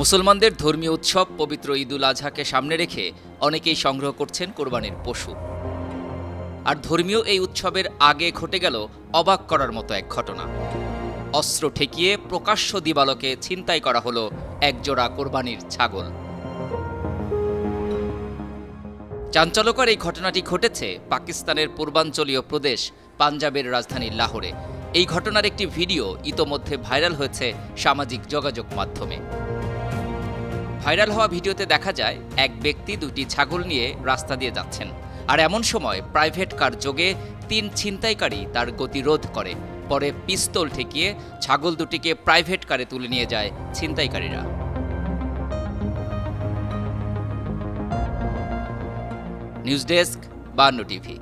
মুসলমানদের ধর্মীয় উৎসব পবিত্র ঈদুল আজহাকে সামনে রেখে অনেকেই সংগ্রহ করছেন কোরবানির পশু। আর ধর্মীয় এই উৎসবের আগে ঘটে গেল অবাক করার মতো এক ঘটনা। অস্ত্র ঠেকিয়ে প্রকাশ্য দিবালোকে ছিনতাই করা হলো একজোড়া কোরবানির ছাগল। চাঞ্চল্যকর এই ঘটনাটি ঘটেছে পাকিস্তানের পূর্বাঞ্চলীয় প্রদেশ পাঞ্জাবের রাজধানী লাহোরে। এই ঘটনার একটি ভিডিও ইতোমধ্যে ভাইরাল হয়েছে সামাজিক যোগাযোগ মাধ্যমে। ভাইরাল হওয়া ভিডিওতে দেখা যায় এক ব্যক্তি দুটি ছাগল নিয়ে রাস্তা দিয়ে যাচ্ছেন, আর এমন সময় প্রাইভেট কার যোগে ৩ ছিনতাইকারী তার গতিরোধ করে। পরে পিস্তল ঠেকিয়ে ছাগল দুটিকে প্রাইভেট কারে তুলে নিয়ে যায় ছিনতাইকারীরা। News desk, 52 TV.